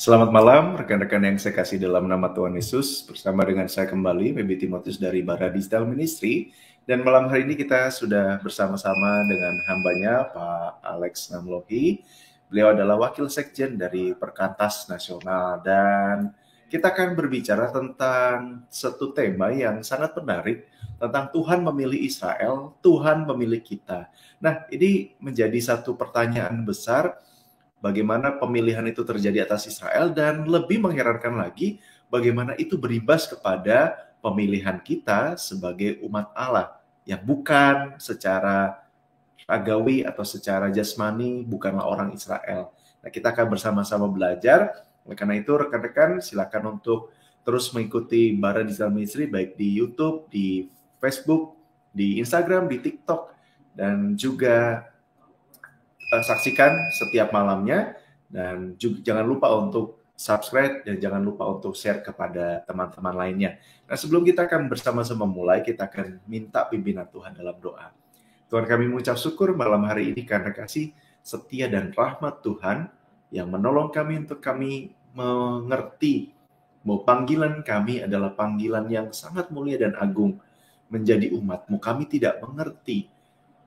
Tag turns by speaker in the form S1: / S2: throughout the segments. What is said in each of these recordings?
S1: Selamat malam, rekan-rekan yang saya kasih dalam nama Tuhan Yesus. Bersama dengan saya kembali, Baby Timotius dari Bara Digital Ministry. Dan malam hari ini kita sudah bersama-sama dengan hambanya, Pak Alex Namlohi. Beliau adalah Wakil Sekjen dari Perkantas Nasional. Dan kita akan berbicara tentang satu tema yang sangat menarik, tentang Tuhan memilih Israel, Tuhan memilih kita. Nah, ini menjadi satu pertanyaan besar, bagaimana pemilihan itu terjadi atas Israel, dan lebih mengherankan lagi, bagaimana itu berimbas kepada pemilihan kita sebagai umat Allah, yang bukan secara agawi atau secara jasmani, bukanlah orang Israel. Nah, kita akan bersama-sama belajar. Oleh karena itu, rekan-rekan silakan untuk terus mengikuti Bara Digital Ministry, baik di YouTube, di Facebook, di Instagram, di TikTok, dan juga saksikan setiap malamnya, dan juga jangan lupa untuk subscribe dan jangan lupa untuk share kepada teman-teman lainnya. Nah, sebelum kita akan bersama-sama mulai, kita akan minta pimpinan Tuhan dalam doa. Tuhan, kami mengucap syukur malam hari ini karena kasih setia dan rahmat Tuhan yang menolong kami untuk kami mengerti bahwa panggilan kami adalah panggilan yang sangat mulia dan agung. Menjadi umat-Mu, kami tidak mengerti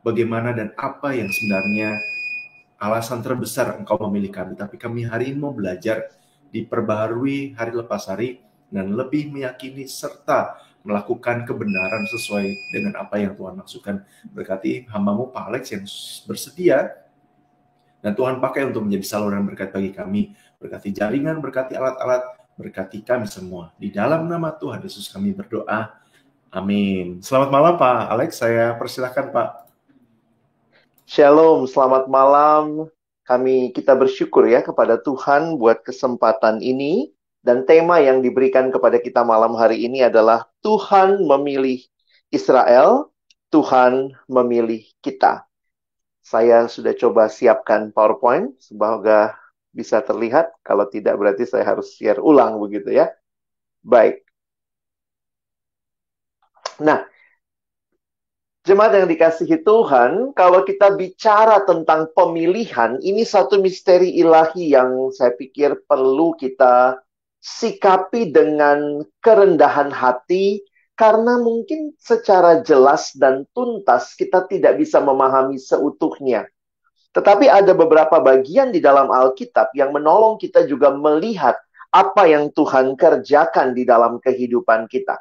S1: bagaimana dan apa yang sebenarnya alasan terbesar Engkau memilih kami, tapi kami hari ini mau belajar, diperbaharui hari lepas hari, dan lebih meyakini serta melakukan kebenaran sesuai dengan apa yang Tuhan maksudkan. Berkati hamba-Mu Pak Alex yang bersedia, dan Tuhan pakai untuk menjadi saluran berkat bagi kami. Berkati jaringan, berkati alat-alat, berkati kami semua. Di dalam nama Tuhan Yesus kami berdoa. Amin. Selamat malam Pak Alex, saya persilahkan Pak.
S2: Shalom, selamat malam. Kita bersyukur ya kepada Tuhan buat kesempatan ini. Dan tema yang diberikan kepada kita malam hari ini adalah Tuhan memilih Israel, Tuhan memilih kita. Saya sudah coba siapkan PowerPoint, semoga bisa terlihat. Kalau tidak berarti saya harus share ulang begitu ya. Baik. Nah, jemaat yang dikasihi Tuhan, kalau kita bicara tentang pemilihan, ini satu misteri ilahi yang saya pikir perlu kita sikapi dengan kerendahan hati, karena mungkin secara jelas dan tuntas kita tidak bisa memahami seutuhnya. Tetapi ada beberapa bagian di dalam Alkitab yang menolong kita juga melihat apa yang Tuhan kerjakan di dalam kehidupan kita.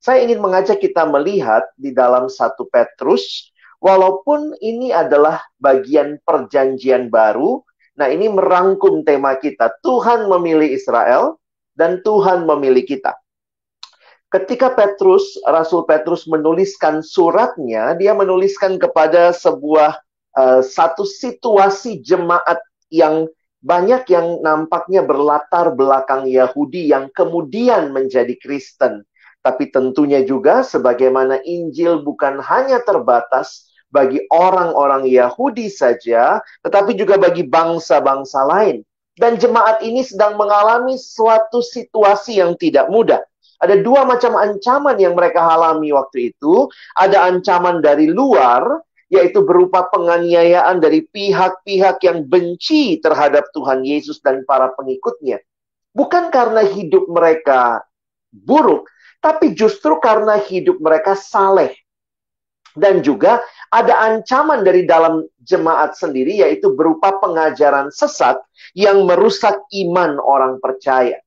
S2: Saya ingin mengajak kita melihat di dalam 1 Petrus, walaupun ini adalah bagian perjanjian baru, nah ini merangkum tema kita, Tuhan memilih Israel dan Tuhan memilih kita. Ketika Rasul Petrus menuliskan suratnya, dia menuliskan kepada satu situasi jemaat yang banyak yang nampaknya berlatar belakang Yahudi yang kemudian menjadi Kristen. Tapi tentunya juga sebagaimana Injil bukan hanya terbatas bagi orang-orang Yahudi saja, tetapi juga bagi bangsa-bangsa lain. Dan jemaat ini sedang mengalami suatu situasi yang tidak mudah. Ada dua macam ancaman yang mereka alami waktu itu. Ada ancaman dari luar, yaitu berupa penganiayaan dari pihak-pihak yang benci terhadap Tuhan Yesus dan para pengikutnya. Bukan karena hidup mereka buruk, tapi justru karena hidup mereka saleh. Dan juga ada ancaman dari dalam jemaat sendiri, yaitu berupa pengajaran sesat yang merusak iman orang percaya.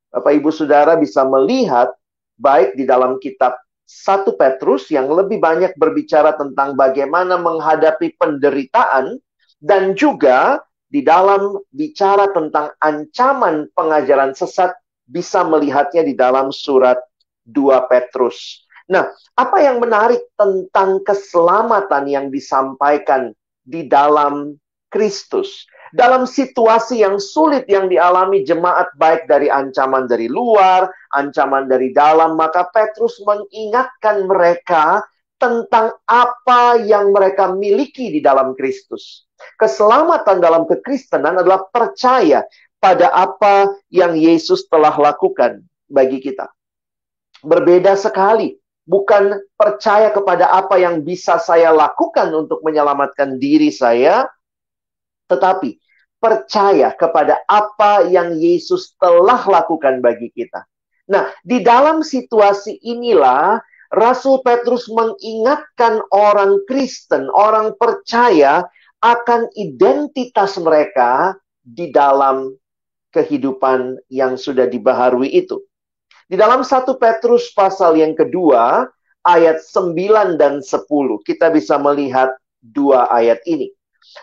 S2: Bapak Ibu Saudara bisa melihat, baik di dalam kitab 1 Petrus yang lebih banyak berbicara tentang bagaimana menghadapi penderitaan, dan juga di dalam bicara tentang ancaman pengajaran sesat, bisa melihatnya di dalam surat 2 Petrus. Nah, apa yang menarik tentang keselamatan yang disampaikan di dalam Kristus? Dalam situasi yang sulit yang dialami jemaat, baik dari ancaman dari luar, ancaman dari dalam, maka Petrus mengingatkan mereka tentang apa yang mereka miliki di dalam Kristus. Keselamatan dalam kekristenan adalah percaya pada apa yang Yesus telah lakukan bagi kita. Berbeda sekali. Bukan percaya kepada apa yang bisa saya lakukan untuk menyelamatkan diri saya, tetapi percaya kepada apa yang Yesus telah lakukan bagi kita. Nah, di dalam situasi inilah Rasul Petrus mengingatkan orang Kristen, orang percaya akan identitas mereka di dalam kehidupan yang sudah dibaharui itu. Di dalam 1 Petrus pasal yang kedua, ayat 9 dan 10, kita bisa melihat dua ayat ini.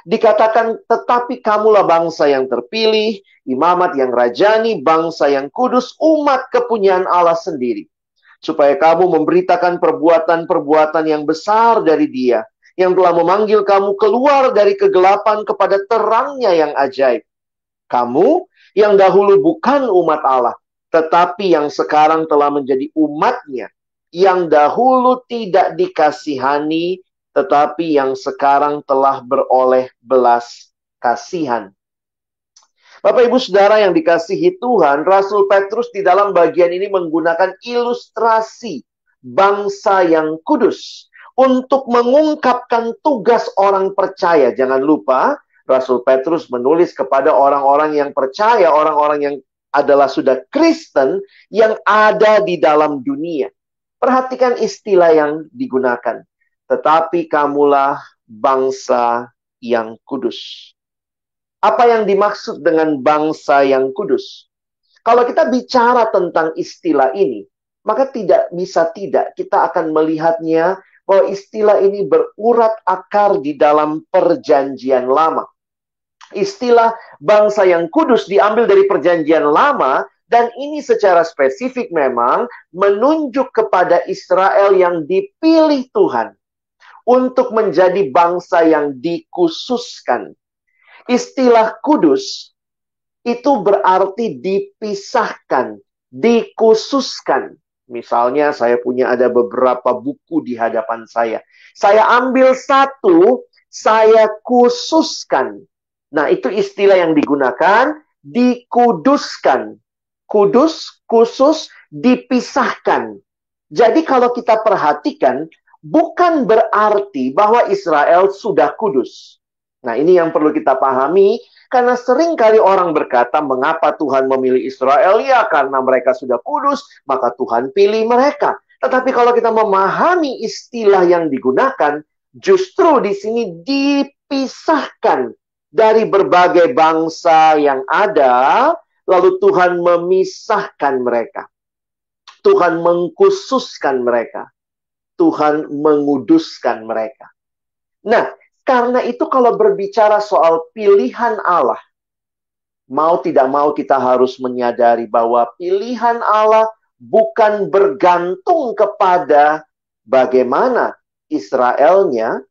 S2: Dikatakan, tetapi kamulah bangsa yang terpilih, imamat yang rajani, bangsa yang kudus, umat kepunyaan Allah sendiri. Supaya kamu memberitakan perbuatan-perbuatan yang besar dari Dia, yang telah memanggil kamu keluar dari kegelapan kepada terangnya yang ajaib. Kamu yang dahulu bukan umat Allah, tetapi yang sekarang telah menjadi umatnya, yang dahulu tidak dikasihani, tetapi yang sekarang telah beroleh belas kasihan. Bapak Ibu Saudara yang dikasihi Tuhan, Rasul Petrus di dalam bagian ini menggunakan ilustrasi bangsa yang kudus untuk mengungkapkan tugas orang percaya. Jangan lupa, Rasul Petrus menulis kepada orang-orang yang percaya, orang-orang yang adalah sudah Kristen yang ada di dalam dunia. Perhatikan istilah yang digunakan. Tetapi kamulah bangsa yang kudus. Apa yang dimaksud dengan bangsa yang kudus? Kalau kita bicara tentang istilah ini, maka tidak bisa tidak kita akan melihatnya bahwa istilah ini berurat akar di dalam perjanjian lama. Istilah bangsa yang kudus diambil dari perjanjian lama, dan ini secara spesifik memang menunjuk kepada Israel yang dipilih Tuhan untuk menjadi bangsa yang dikhususkan. Istilah kudus itu berarti dipisahkan, dikhususkan. Misalnya saya punya ada beberapa buku di hadapan saya. Saya ambil satu, saya khususkan. Nah, itu istilah yang digunakan, dikuduskan. Kudus, khusus, dipisahkan. Jadi kalau kita perhatikan, bukan berarti bahwa Israel sudah kudus. Nah, ini yang perlu kita pahami, karena sering kali orang berkata, mengapa Tuhan memilih Israel? Ya, karena mereka sudah kudus, maka Tuhan pilih mereka. Tetapi kalau kita memahami istilah yang digunakan, justru di sini dipisahkan dari berbagai bangsa yang ada, lalu Tuhan memisahkan mereka. Tuhan mengkhususkan mereka. Tuhan menguduskan mereka. Nah, karena itu kalau berbicara soal pilihan Allah, mau tidak mau kita harus menyadari bahwa pilihan Allah bukan bergantung kepada bagaimana Israelnya,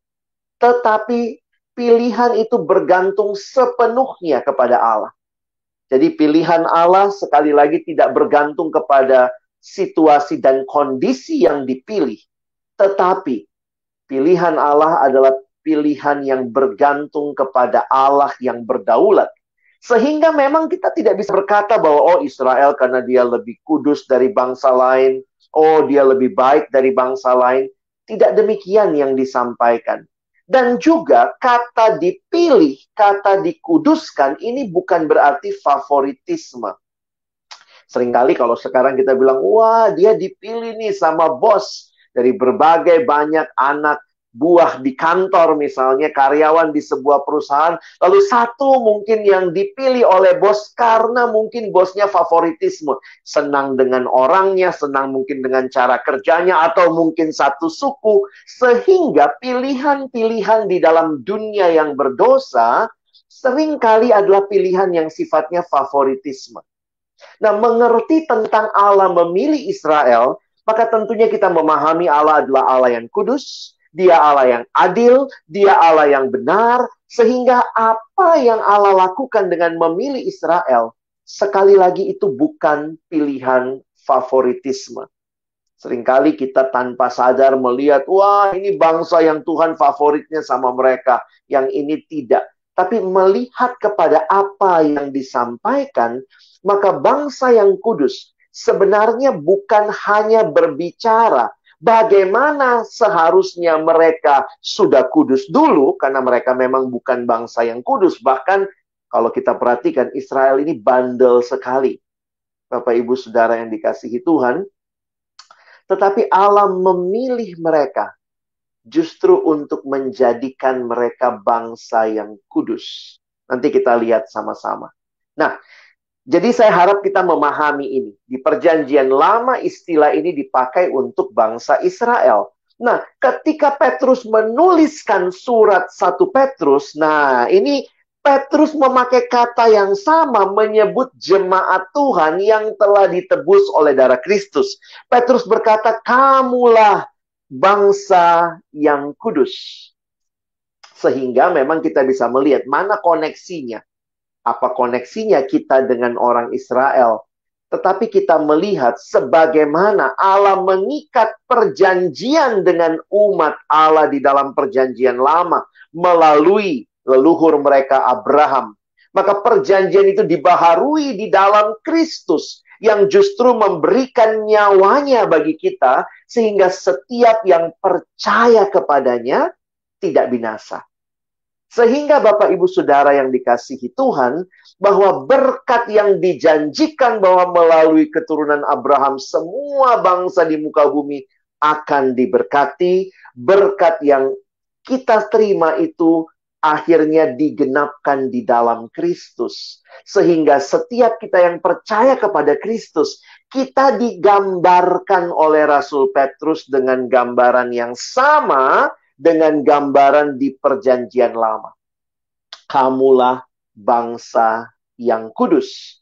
S2: tetapi pilihan itu bergantung sepenuhnya kepada Allah. Jadi pilihan Allah sekali lagi tidak bergantung kepada situasi dan kondisi yang dipilih, tetapi pilihan Allah adalah pilihan yang bergantung kepada Allah yang berdaulat. Sehingga memang kita tidak bisa berkata bahwa oh Israel karena dia lebih kudus dari bangsa lain, oh dia lebih baik dari bangsa lain. Tidak demikian yang disampaikan. Dan juga kata dipilih, kata dikuduskan ini bukan berarti favoritisme. Seringkali kalau sekarang kita bilang, wah dia dipilih nih sama bos dari berbagai banyak anak buah di kantor misalnya, karyawan di sebuah perusahaan, lalu satu mungkin yang dipilih oleh bos karena mungkin bosnya favoritisme, senang dengan orangnya, senang mungkin dengan cara kerjanya, atau mungkin satu suku, sehingga pilihan-pilihan di dalam dunia yang berdosa seringkali adalah pilihan yang sifatnya favoritisme. Nah, mengerti tentang Allah memilih Israel, maka tentunya kita memahami Allah adalah Allah yang kudus, Dia Allah yang adil, Dia Allah yang benar, sehingga apa yang Allah lakukan dengan memilih Israel, sekali lagi itu bukan pilihan favoritisme. Seringkali kita tanpa sadar melihat, wah ini bangsa yang Tuhan favoritnya sama mereka, yang ini tidak. Tapi melihat kepada apa yang disampaikan, maka bangsa yang kudus sebenarnya bukan hanya berbicara bagaimana seharusnya mereka sudah kudus dulu, karena mereka memang bukan bangsa yang kudus. Bahkan Kalau kita perhatikan, Israel ini bandel sekali. Bapak Ibu Saudara yang dikasihi Tuhan. Tetapi Allah memilih mereka justru untuk menjadikan mereka bangsa yang kudus. Nanti kita lihat sama-sama. Nah, jadi saya harap kita memahami ini. Di perjanjian lama istilah ini dipakai untuk bangsa Israel. Nah, ketika Petrus menuliskan surat 1 Petrus, nah ini Petrus memakai kata yang sama menyebut jemaat Tuhan yang telah ditebus oleh darah Kristus. Petrus berkata, kamulah bangsa yang kudus. Sehingga memang kita bisa melihat mana koneksinya. Apa koneksinya kita dengan orang Israel? Tetapi kita melihat sebagaimana Allah mengikat perjanjian dengan umat Allah di dalam perjanjian lama melalui leluhur mereka Abraham. Maka perjanjian itu dibaharui di dalam Kristus yang justru memberikan nyawanya bagi kita sehingga setiap yang percaya kepadanya tidak binasa. Sehingga Bapak Ibu Saudara yang dikasihi Tuhan, bahwa berkat yang dijanjikan bahwa melalui keturunan Abraham semua bangsa di muka bumi akan diberkati, berkat yang kita terima itu akhirnya digenapkan di dalam Kristus. Sehingga setiap kita yang percaya kepada Kristus, kita digambarkan oleh Rasul Petrus dengan gambaran yang sama dengan gambaran di perjanjian lama. Kamulah bangsa yang kudus.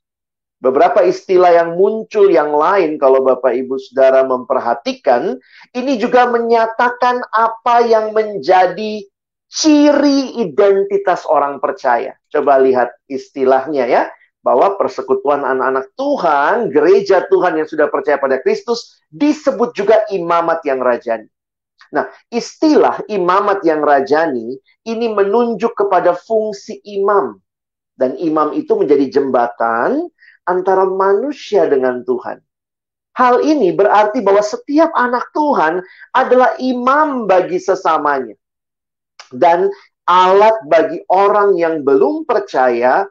S2: Beberapa istilah yang muncul yang lain kalau Bapak Ibu Saudara memperhatikan, ini juga menyatakan apa yang menjadi ciri identitas orang percaya. Coba lihat istilahnya ya, bahwa persekutuan anak-anak Tuhan, gereja Tuhan yang sudah percaya pada Kristus, disebut juga imamat yang rajani. Nah, istilah imamat yang rajani ini menunjuk kepada fungsi imam. Dan imam itu menjadi jembatan antara manusia dengan Tuhan. Hal ini berarti bahwa setiap anak Tuhan adalah imam bagi sesamanya. Dan alat bagi orang yang belum percaya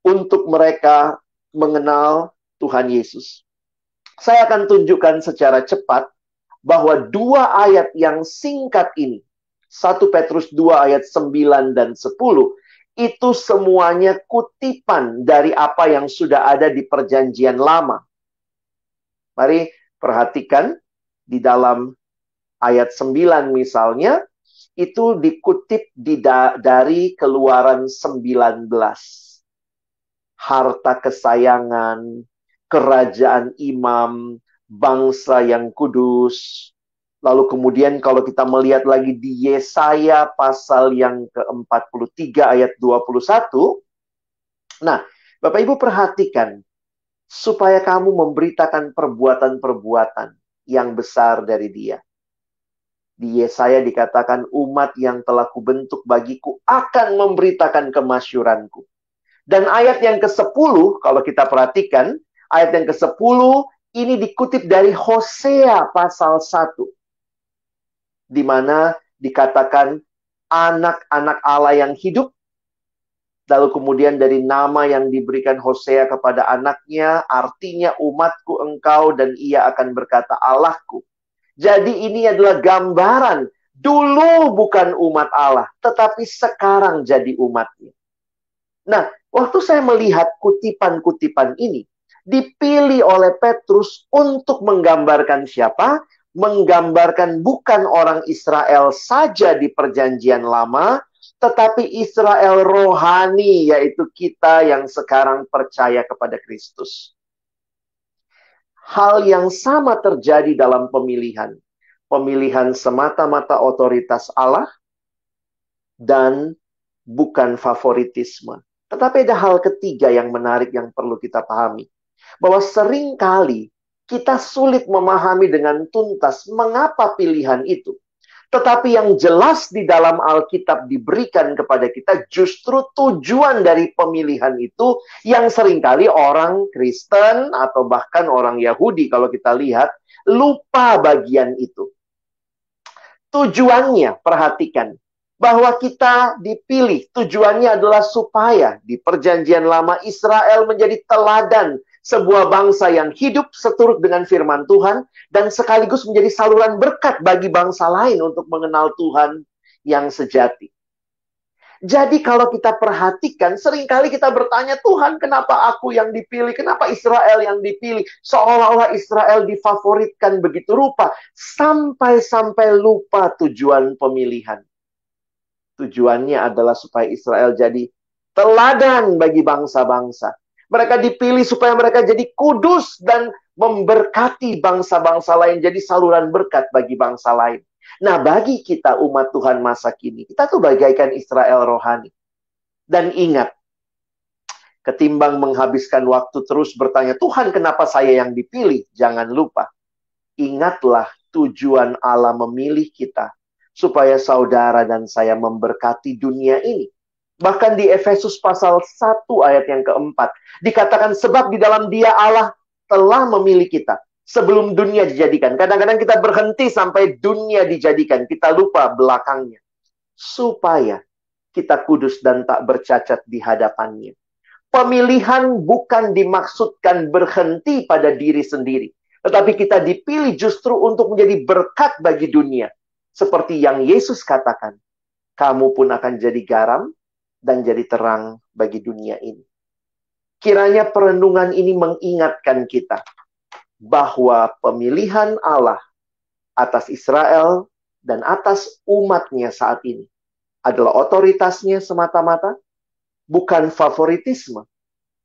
S2: untuk mereka mengenal Tuhan Yesus. Saya akan tunjukkan secara cepat bahwa dua ayat yang singkat ini, 1 Petrus 2 ayat 9 dan 10, itu semuanya kutipan dari apa yang sudah ada di perjanjian lama. Mari perhatikan di dalam ayat 9 misalnya, itu dikutip dari Keluaran 19. Harta kesayangan, kerajaan imam, bangsa yang kudus. Lalu kemudian kalau kita melihat lagi di Yesaya pasal yang ke-43 ayat 21. Nah, Bapak Ibu perhatikan. Supaya kamu memberitakan perbuatan-perbuatan yang besar dari Dia. Di Yesaya dikatakan umat yang telah kubentuk bagiku akan memberitakan kemasyuranku. Dan ayat yang ke-10, kalau kita perhatikan, ayat yang ke-10 ini dikutip dari Hosea pasal 1. Di mana dikatakan anak-anak Allah yang hidup. Lalu kemudian dari nama yang diberikan Hosea kepada anaknya, artinya umatku engkau dan ia akan berkata Allahku. Jadi ini adalah gambaran. Dulu bukan umat Allah, tetapi sekarang jadi umatnya. Nah, waktu saya melihat kutipan-kutipan ini, dipilih oleh Petrus untuk menggambarkan siapa? Menggambarkan bukan orang Israel saja di perjanjian lama, tetapi Israel rohani, yaitu kita yang sekarang percaya kepada Kristus. Hal yang sama terjadi dalam pemilihan. Pemilihan semata-mata otoritas Allah dan bukan favoritisme. Tetapi ada hal ketiga yang menarik yang perlu kita pahami. Bahwa seringkali kita sulit memahami dengan tuntas mengapa pilihan itu. Tetapi yang jelas di dalam Alkitab diberikan kepada kita justru tujuan dari pemilihan itu yang seringkali orang Kristen atau bahkan orang Yahudi kalau kita lihat lupa bagian itu. Tujuannya, perhatikan. bahwa kita dipilih. Tujuannya adalah supaya di perjanjian lama Israel menjadi teladan sebuah bangsa yang hidup seturut dengan firman Tuhan dan sekaligus menjadi saluran berkat bagi bangsa lain untuk mengenal Tuhan yang sejati. Jadi kalau kita perhatikan, seringkali kita bertanya, Tuhan kenapa aku yang dipilih? Kenapa Israel yang dipilih? Seolah-olah Israel difavoritkan begitu rupa. Sampai-sampai lupa tujuan pemilihan. Tujuannya adalah supaya Israel jadi teladan bagi bangsa-bangsa. Mereka dipilih supaya mereka jadi kudus dan memberkati bangsa-bangsa lain. Jadi saluran berkat bagi bangsa lain. Nah, bagi kita umat Tuhan masa kini, kita tuh bagaikan Israel rohani. Dan ingat, ketimbang menghabiskan waktu terus bertanya, Tuhan kenapa saya yang dipilih? Jangan lupa, ingatlah tujuan Allah memilih kita, supaya saudara dan saya memberkati dunia ini. Bahkan di Efesus pasal 1 ayat yang keempat, dikatakan sebab di dalam Dia Allah telah memilih kita sebelum dunia dijadikan. Kadang-kadang kita berhenti sampai dunia dijadikan. Kita lupa belakangnya. Supaya kita kudus dan tak bercacat di hadapannya. Pemilihan bukan dimaksudkan berhenti pada diri sendiri. Tetapi kita dipilih justru untuk menjadi berkat bagi dunia. Seperti yang Yesus katakan. Kamu pun akan jadi garam dan jadi terang bagi dunia ini. Kiranya perenungan ini mengingatkan kita bahwa pemilihan Allah atas Israel dan atas umatnya saat ini adalah otoritasnya semata-mata, bukan favoritisme.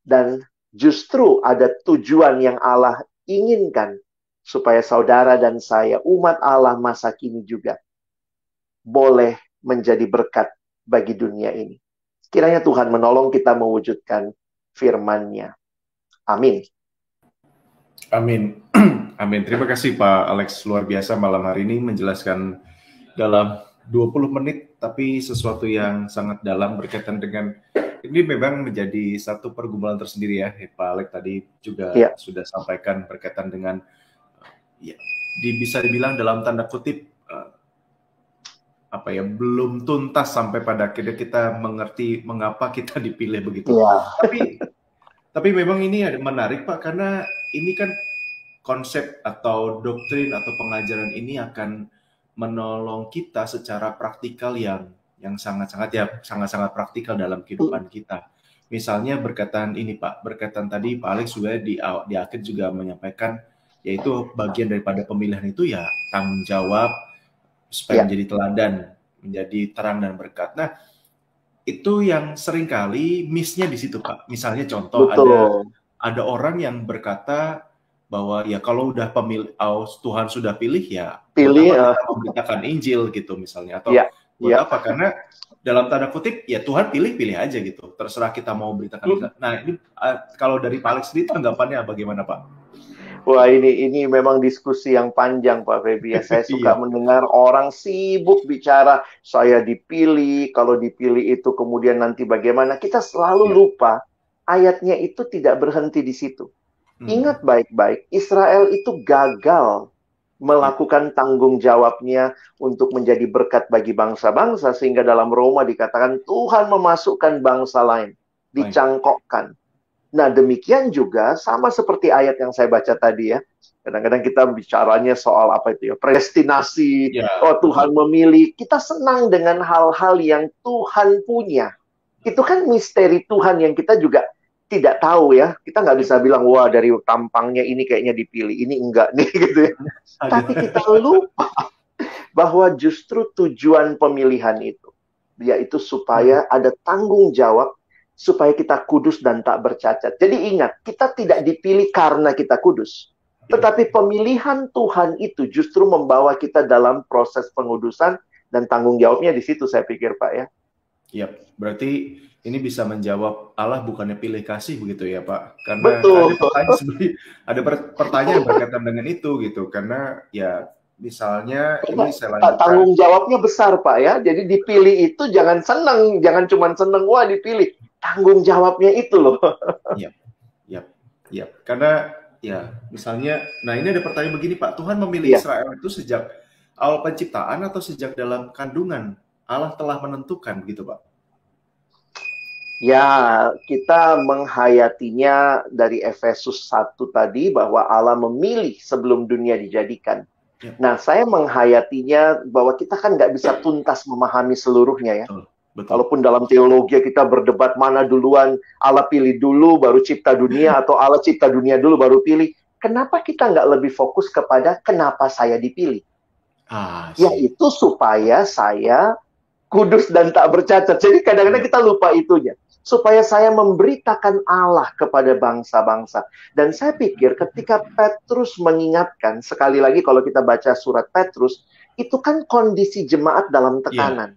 S2: Dan justru ada tujuan yang Allah inginkan supaya saudara dan saya, umat Allah masa kini juga boleh menjadi berkat bagi dunia ini. Kiranya Tuhan menolong kita mewujudkan firman-Nya. Amin.
S1: Amin. Amin. Terima kasih Pak Alex, luar biasa malam hari ini menjelaskan dalam 20 menit, tapi sesuatu yang sangat dalam berkaitan dengan ini memang menjadi satu pergumulan tersendiri ya. Pak Alex tadi juga sudah sampaikan berkaitan dengan ya, bisa dibilang dalam tanda kutip belum tuntas sampai pada akhirnya kita mengerti mengapa kita dipilih begitu. Tapi memang ini menarik Pak, karena ini kan konsep atau doktrin atau pengajaran ini akan menolong kita secara praktikal yang sangat-sangat praktikal dalam kehidupan kita. Misalnya berkaitan ini Pak, berkaitan tadi Pak Alex juga di akhir juga menyampaikan, yaitu bagian daripada pemilihan itu ya tanggung jawab supaya menjadi teladan, menjadi terang dan berkat. Nah, itu yang seringkali miss-nya di situ Pak. Misalnya contoh ada orang yang berkata bahwa ya kalau udah Tuhan sudah pilih ya kita memberitakan Injil gitu misalnya, atau buat apa, karena dalam tanda kutip ya Tuhan pilih aja gitu, terserah kita mau beritakan. Nah ini kalau dari Pak Alex sendiri tanggapannya bagaimana Pak?
S2: Wah, ini memang diskusi yang panjang Pak Feby. Saya suka mendengar orang sibuk bicara saya dipilih, kalau dipilih itu kemudian nanti bagaimana. Kita selalu lupa ayatnya itu tidak berhenti di situ. Ingat baik-baik, Israel itu gagal melakukan tanggung jawabnya untuk menjadi berkat bagi bangsa-bangsa, sehingga dalam Roma dikatakan Tuhan memasukkan bangsa lain, dicangkokkan. Nah, demikian juga sama seperti ayat yang saya baca tadi ya. Kadang-kadang kita bicaranya soal predestinasi, Tuhan memilih. Kita senang dengan hal-hal yang Tuhan punya. Itu kan misteri Tuhan yang kita juga tidak tahu ya. Kita nggak bisa bilang, wah dari tampangnya ini kayaknya dipilih, ini enggak nih gitu ya. Tapi kita lupa bahwa justru tujuan pemilihan itu, yaitu supaya ada tanggung jawab, supaya kita kudus dan tak bercacat. Jadi ingat, kita tidak dipilih karena kita kudus. Tetapi pemilihan Tuhan itu justru membawa kita dalam proses pengudusan, dan tanggung jawabnya di situ saya pikir Pak ya.
S1: Iya, berarti ini bisa menjawab Allah bukannya pilih kasih begitu ya Pak? Karena ada pertanyaan berkaitan dengan itu gitu. Karena ya misalnya ini saya lanjutkan.
S2: Tanggung jawabnya besar Pak ya. Jadi dipilih itu jangan senang, jangan cuma senang wah dipilih. Tanggung jawabnya itu loh.
S1: Iya. Karena ya misalnya, nah ini ada pertanyaan begini Pak, Tuhan memilih Israel itu sejak awal penciptaan atau sejak dalam kandungan Allah telah menentukan begitu Pak?
S2: Ya, kita menghayatinya dari Efesus 1 tadi bahwa Allah memilih sebelum dunia dijadikan.
S1: Ya,
S2: Nah, saya menghayatinya bahwa kita kan nggak bisa tuntas memahami seluruhnya ya.
S1: betul, betul.
S2: Walaupun dalam teologi kita berdebat mana duluan, Allah pilih dulu baru cipta dunia atau Allah cipta dunia dulu baru pilih. Kenapa kita nggak lebih fokus kepada kenapa saya dipilih?
S1: Sih.
S2: Yaitu supaya saya kudus dan tak bercacat. Jadi kadang-kadang
S1: Ya,
S2: kita lupa itunya. Supaya saya memberitakan Allah kepada bangsa-bangsa. Dan saya pikir ketika Petrus mengingatkan, sekali lagi kalau kita baca surat Petrus, itu kan kondisi jemaat dalam
S1: iya.
S2: tekanan.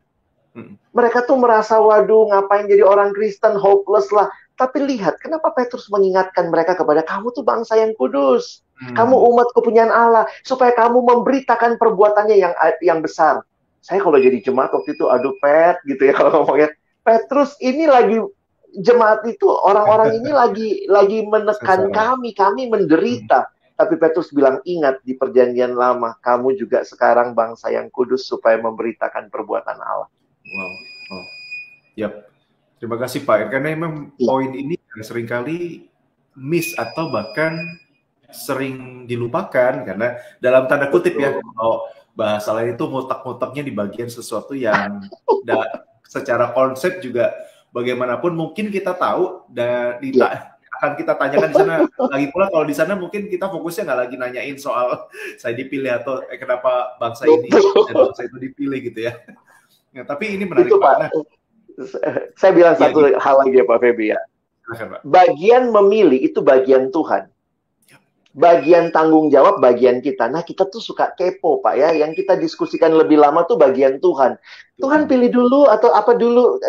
S2: Mereka tuh merasa, waduh ngapain jadi orang Kristen, hopeless lah. Tapi lihat, kenapa Petrus mengingatkan mereka kepada, kamu tuh bangsa yang kudus. Kamu umat kepunyaan Allah. Supaya kamu memberitakan perbuatannya yang besar. Saya kalau jadi jemaat waktu itu, aduh Pet, gitu ya kalau ngomongnya. Petrus ini lagi, jemaat itu, orang-orang ini lagi menekan kami menderita. Tapi Petrus bilang, ingat di perjanjian lama, kamu juga sekarang bangsa yang kudus supaya memberitakan perbuatan Allah.
S1: Wow. Oh. Yap. Terima kasih Pak. Karena memang poin ini seringkali miss atau bahkan sering dilupakan karena dalam tanda kutip ya, kalau bahasa lain itu ngotak-ngotaknya di bagian sesuatu yang secara konsep juga bagaimanapun mungkin kita tahu dan akan kita tanyakan di sana. Lagi pula kalau di sana mungkin kita fokusnya nggak lagi nanyain soal saya dipilih atau kenapa bangsa ini dan bangsa itu dipilih gitu ya. Ya, tapi ini menarik
S2: itu,
S1: Pak.
S2: Pak. Saya bilang satu hal lagi ya Pak Feby ya. Bagian memilih itu bagian Tuhan. Bagian tanggung jawab bagian kita. Nah, kita tuh suka kepo, Pak ya. Yang kita diskusikan lebih lama tuh bagian Tuhan. Tuhan pilih dulu atau apa dulu.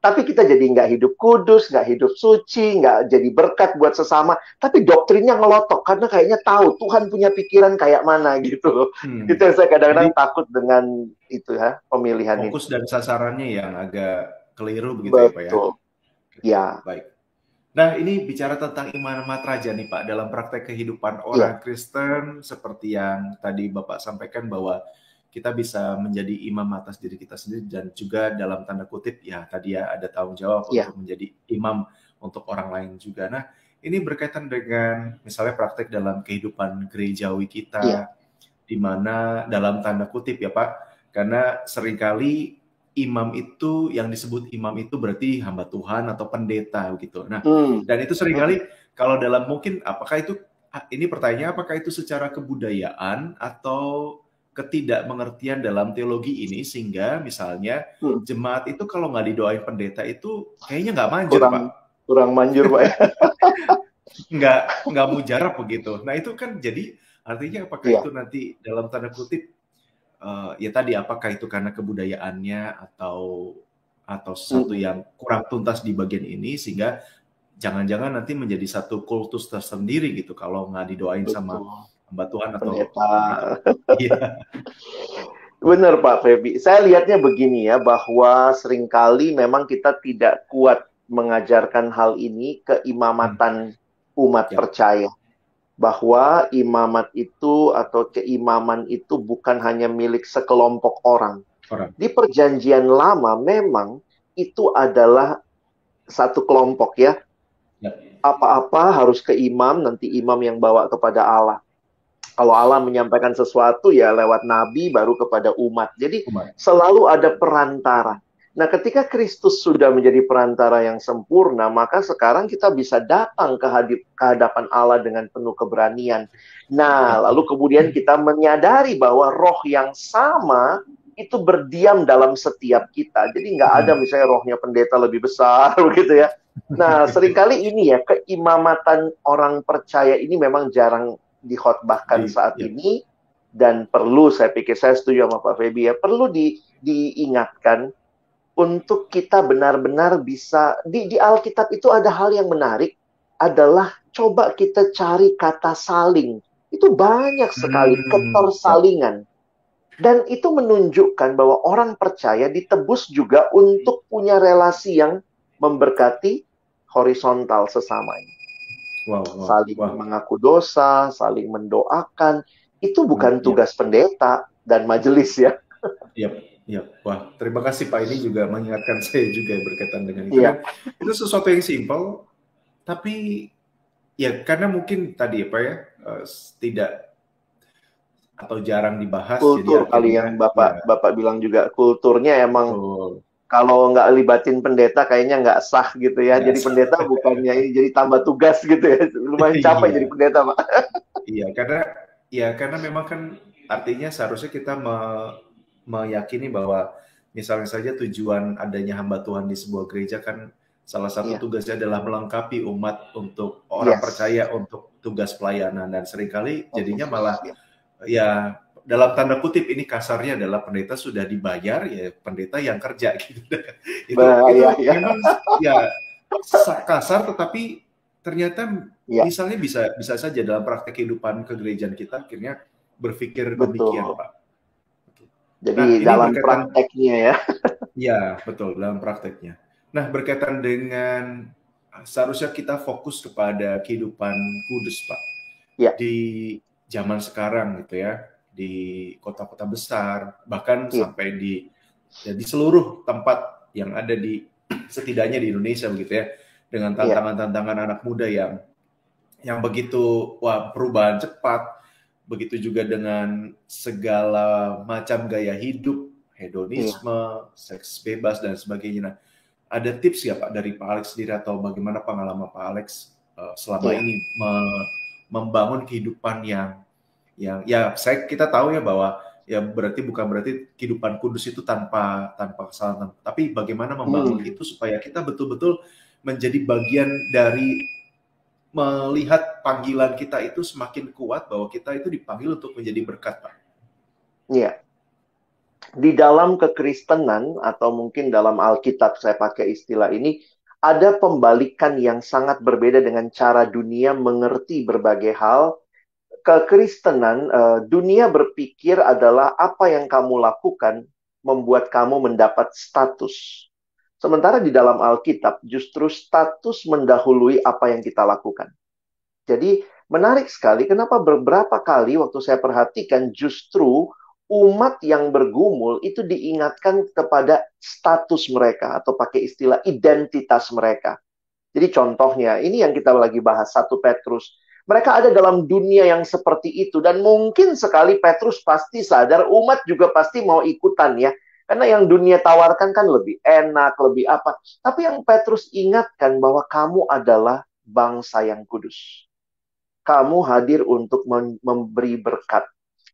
S2: Tapi kita jadi nggak hidup kudus, nggak hidup suci, nggak jadi berkat buat sesama. Tapi doktrinnya ngelotok karena kayaknya tahu Tuhan punya pikiran kayak mana gitu. Itu yang saya kadang-kadang takut dengan itu ya, pemilihan ini.
S1: Fokus dan sasarannya yang agak keliru begitu.
S2: Betul.
S1: Ya Pak ya.
S2: Ya.
S1: Baik. Nah, ini bicara tentang iman matraja nih Pak, dalam praktek kehidupan orang Kristen, seperti yang tadi Bapak sampaikan bahwa kita bisa menjadi imam atas diri kita sendiri dan juga dalam tanda kutip ya tadi ya ada tanggung jawab untuk menjadi imam untuk orang lain juga. Nah, ini berkaitan dengan misalnya praktek dalam kehidupan gerejawi kita, di mana dalam tanda kutip ya Pak, karena seringkali imam itu, yang disebut imam itu berarti hamba Tuhan atau pendeta gitu. Nah, dan itu seringkali kalau dalam mungkin apakah itu, ini pertanyaannya apakah itu secara kebudayaan atau ketidakmengertian dalam teologi ini sehingga misalnya jemaat itu kalau nggak didoain pendeta itu kayaknya nggak manjur Pak.
S2: Kurang manjur Pak.
S1: nggak mujarab begitu. Nah itu kan jadi artinya apakah itu nanti dalam tanda kutip ya tadi apakah itu karena kebudayaannya atau sesuatu yang kurang tuntas di bagian ini sehingga jangan-jangan nanti menjadi satu kultus tersendiri gitu kalau nggak didoain sama hamba Tuhan atau
S2: pendeta. Benar Pak Feby. Saya lihatnya begini ya, bahwa seringkali memang kita tidak kuat mengajarkan hal ini keimamatan umat percaya. Bahwa imamat itu atau keimaman itu bukan hanya milik sekelompok orang. Di perjanjian lama memang itu adalah satu kelompok ya. Apa-apa harus ke imam, nanti imam yang bawa kepada Allah. Kalau Allah menyampaikan sesuatu ya lewat nabi baru kepada umat. Jadi selalu ada perantara. Nah, ketika Kristus sudah menjadi perantara yang sempurna, maka sekarang kita bisa datang ke hadapan Allah dengan penuh keberanian. Nah, lalu kemudian kita menyadari bahwa roh yang sama itu berdiam dalam setiap kita. Jadi nggak ada misalnya rohnya pendeta lebih besar, begitu ya. Nah, seringkali ini ya, keimamatan orang percaya ini memang jarang dikhotbahkan saat ini. Dan perlu, saya pikir, saya setuju sama Pak Feby ya, perlu diingatkan untuk kita benar-benar bisa, di Alkitab itu ada hal yang menarik, adalah coba kita cari kata saling. Itu banyak sekali ketersalingan. Dan itu menunjukkan bahwa orang percaya ditebus juga untuk punya relasi yang memberkati horizontal sesamanya. Saling mengaku dosa, saling mendoakan. Itu bukan tugas pendeta dan majelis ya.
S1: Ya, wah, terima kasih Pak. Ini juga mengingatkan saya juga berkaitan dengan itu.
S2: Iya,
S1: Dan itu sesuatu yang simpel, tapi ya karena mungkin tadi Pak ya, tidak atau jarang dibahas,
S2: kultur
S1: jadi
S2: kali yang
S1: akhirnya ya
S2: Bapak bilang juga. Kulturnya emang
S1: betul.
S2: kalau nggak libatin pendeta kayaknya nggak sah gitu ya.
S1: Nggak
S2: Jadi pendeta bukannya ini jadi tambah tugas gitu ya. Lumayan capek jadi
S1: iya,
S2: pendeta, Pak.
S1: iya, karena memang kan artinya seharusnya kita meyakini bahwa misalnya saja tujuan adanya hamba Tuhan di sebuah gereja kan salah satu
S2: Iya,
S1: tugasnya adalah melengkapi umat untuk orang
S2: yes.
S1: percaya untuk tugas pelayanan dan seringkali jadinya malah
S2: Fokus. Ya.
S1: ya dalam tanda kutip ini kasarnya adalah pendeta sudah dibayar ya pendeta yang kerja gitu. Itu
S2: Bahaya ya.
S1: memang ya kasar tetapi ternyata
S2: Ya,
S1: misalnya bisa bisa saja dalam praktek kehidupan kegerejaan kita akhirnya berpikir demikian,
S2: betul.
S1: Pak.
S2: Jadi
S1: Nah, ini
S2: dalam
S1: berkaitan
S2: prakteknya ya.
S1: ya, betul dalam prakteknya. Nah, berkaitan dengan seharusnya kita fokus kepada kehidupan kudus, Pak.
S2: Ya,
S1: Di zaman sekarang gitu ya, di kota-kota besar, bahkan
S2: iya,
S1: sampai di seluruh tempat yang ada di setidaknya di Indonesia begitu ya, dengan
S2: iya,
S1: tantangan-tantangan anak muda yang begitu wah perubahan cepat, begitu juga dengan segala macam gaya hidup,
S2: iya,
S1: hedonisme, seks bebas dan sebagainya. Nah, ada tips ya Pak dari Pak Alex sendiri atau bagaimana pengalaman Pak Alex selama
S2: iya.
S1: ini membangun kehidupan yang ya kita tahu ya bahwa ya bukan berarti kehidupan kudus itu tanpa tanpa kesalahan, tapi bagaimana membangun
S2: Hmm.
S1: itu supaya kita betul-betul menjadi bagian dari melihat panggilan kita itu semakin kuat bahwa kita itu dipanggil untuk menjadi berkat, Pak.
S2: Iya. Di dalam kekristenan atau mungkin dalam Alkitab saya pakai istilah ini ada pembalikan yang sangat berbeda dengan cara dunia mengerti berbagai hal. Kekristenan, dunia berpikir adalah apa yang kamu lakukan membuat kamu mendapat status. Sementara di dalam Alkitab justru status mendahului apa yang kita lakukan. Jadi menarik sekali kenapa beberapa kali waktu saya perhatikan justru umat yang bergumul itu diingatkan kepada status mereka atau pakai istilah identitas mereka. Jadi contohnya, ini yang kita lagi bahas, 1 Petrus. Mereka ada dalam dunia yang seperti itu. Dan mungkin sekali Petrus pasti sadar, umat juga pasti mau ikutan ya. Karena yang dunia tawarkan kan lebih enak, lebih apa. Tapi yang Petrus ingatkan bahwa kamu adalah bangsa yang kudus. Kamu hadir untuk memberi berkat.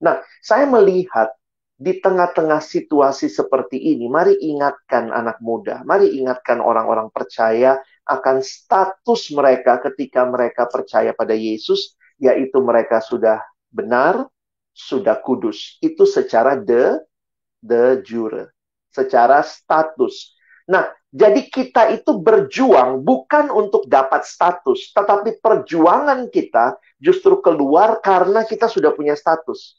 S2: Nah, saya melihat di tengah-tengah situasi seperti ini, mari ingatkan anak muda, mari ingatkan orang-orang percaya akan status mereka ketika mereka percaya pada Yesus, yaitu mereka sudah benar, sudah kudus. Itu secara de jure, secara status. Nah, jadi kita itu berjuang bukan untuk dapat status, tetapi perjuangan kita justru keluar karena kita sudah punya status.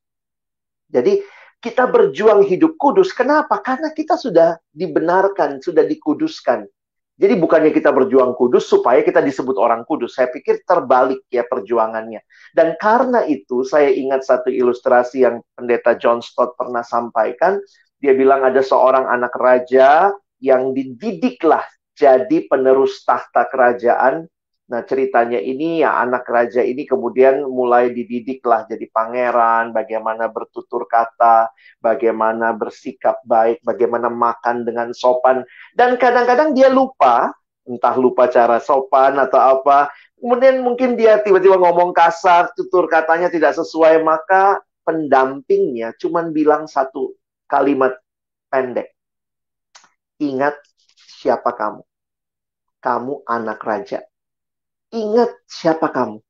S2: Jadi kita berjuang hidup kudus. Kenapa? Karena kita sudah dibenarkan, sudah dikuduskan. Jadi bukannya kita berjuang kudus supaya kita disebut orang kudus. Saya pikir terbalik ya perjuangannya. Dan karena itu saya ingat satu ilustrasi yang pendeta John Stott pernah sampaikan. Dia bilang ada seorang anak raja yang dididiklah jadi penerus tahta kerajaan. Nah, ceritanya ini ya anak raja ini kemudian mulai dididiklah jadi pangeran, bagaimana bertutur kata, bagaimana bersikap baik, bagaimana makan dengan sopan. Dan kadang-kadang dia lupa, entah lupa cara sopan atau apa. Kemudian mungkin dia tiba-tiba ngomong kasar, tutur katanya tidak sesuai, maka pendampingnya cuma bilang satu kalimat pendek. Ingat siapa kamu. Kamu anak raja. Ingat siapa kamu.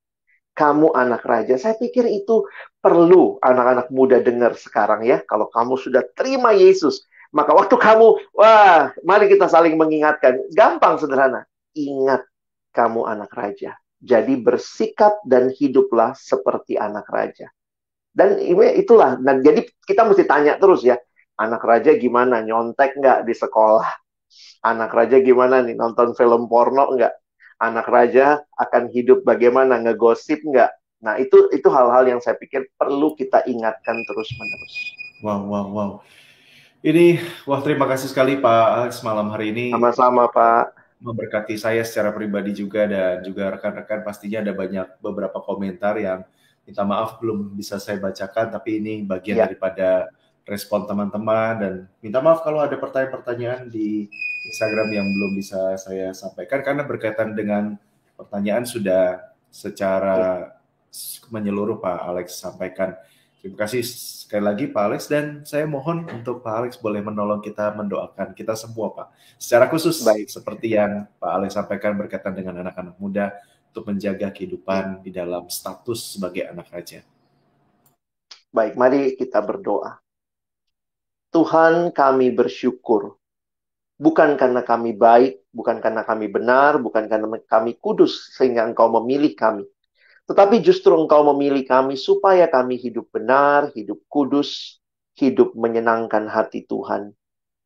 S2: Kamu anak raja. Saya pikir itu perlu anak-anak muda dengar sekarang ya. Kalau kamu sudah terima Yesus, maka waktu kamu, wah, mari kita saling mengingatkan. Gampang, sederhana. Ingat kamu anak raja. Jadi bersikap dan hiduplah seperti anak raja. Dan itulah. Dan jadi kita mesti tanya terus ya. Anak raja gimana? Nyontek nggak di sekolah? Anak raja gimana nih? Nonton film porno nggak? Anak raja akan hidup bagaimana? Ngegosip nggak? Nah, itu hal-hal yang saya pikir perlu kita ingatkan terus-menerus.
S1: Wow, wow, wow. Ini, wah terima kasih sekali Pak Alex malam hari ini.
S2: Sama-sama, Pak.
S1: Memberkati saya secara pribadi juga dan juga rekan-rekan pastinya ada beberapa komentar yang minta maaf belum bisa saya bacakan tapi ini bagian
S2: Ya,
S1: daripada respon teman-teman dan minta maaf kalau ada pertanyaan-pertanyaan di Instagram yang belum bisa saya sampaikan karena berkaitan dengan pertanyaan sudah
S2: ya.
S1: secara menyeluruh Pak Alex sampaikan. Terima kasih sekali lagi Pak Alex dan saya mohon untuk Pak Alex boleh menolong kita mendoakan kita semua Pak. Secara khusus,
S2: Baik,
S1: seperti yang Pak Alex sampaikan berkaitan dengan anak-anak muda untuk menjaga kehidupan di dalam status sebagai anak raja.
S2: baik. Mari kita berdoa. Tuhan, kami bersyukur. Bukan karena kami baik, bukan karena kami benar, bukan karena kami kudus, sehingga Engkau memilih kami. Tetapi justru Engkau memilih kami supaya kami hidup benar, hidup kudus, hidup menyenangkan hati Tuhan.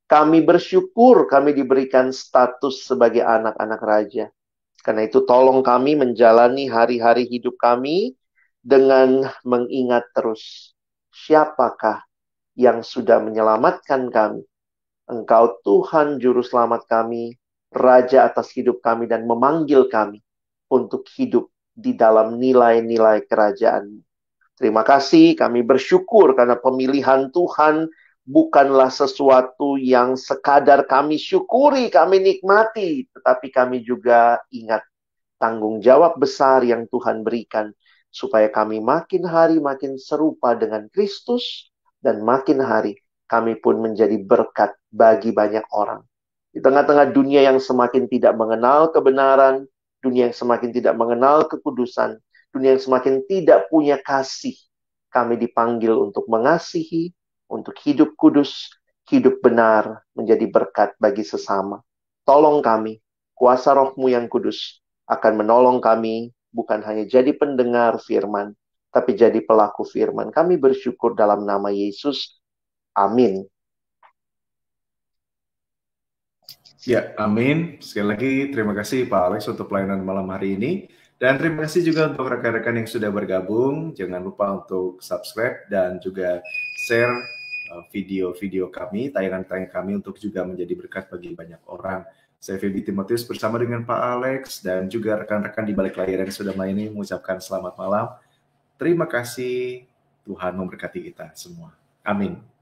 S2: Kami bersyukur kami diberikan status sebagai anak-anak raja. Karena itu tolong kami menjalani hari-hari hidup kami dengan mengingat terus siapakah yang sudah menyelamatkan kami. Engkau Tuhan Juru Selamat kami, Raja atas hidup kami dan memanggil kami untuk hidup di dalam nilai-nilai kerajaan. Terima kasih, kami bersyukur karena pemilihan Tuhan bukanlah sesuatu yang sekadar kami syukuri, kami nikmati, tetapi kami juga ingat tanggung jawab besar yang Tuhan berikan supaya kami makin hari makin serupa dengan Kristus dan makin hari kami pun menjadi berkat bagi banyak orang. Di tengah-tengah dunia yang semakin tidak mengenal kebenaran, dunia yang semakin tidak mengenal kekudusan, dunia yang semakin tidak punya kasih, kami dipanggil untuk mengasihi, untuk hidup kudus, hidup benar, menjadi berkat bagi sesama. Tolong kami, kuasa Roh-Mu yang kudus akan menolong kami bukan hanya jadi pendengar firman, tapi jadi pelaku firman. Kami bersyukur dalam nama Yesus. Amin.
S1: Ya, amin. Sekali lagi terima kasih Pak Alex untuk pelayanan malam hari ini. Dan terima kasih juga untuk rekan-rekan yang sudah bergabung. Jangan lupa untuk subscribe dan juga share video-video kami, tayangan-tayangan kami untuk juga menjadi berkat bagi banyak orang. Saya Feby Timotius bersama dengan Pak Alex dan juga rekan-rekan di balik layar yang sudah melayani mengucapkan selamat malam. Terima kasih, Tuhan memberkati kita semua. Amin.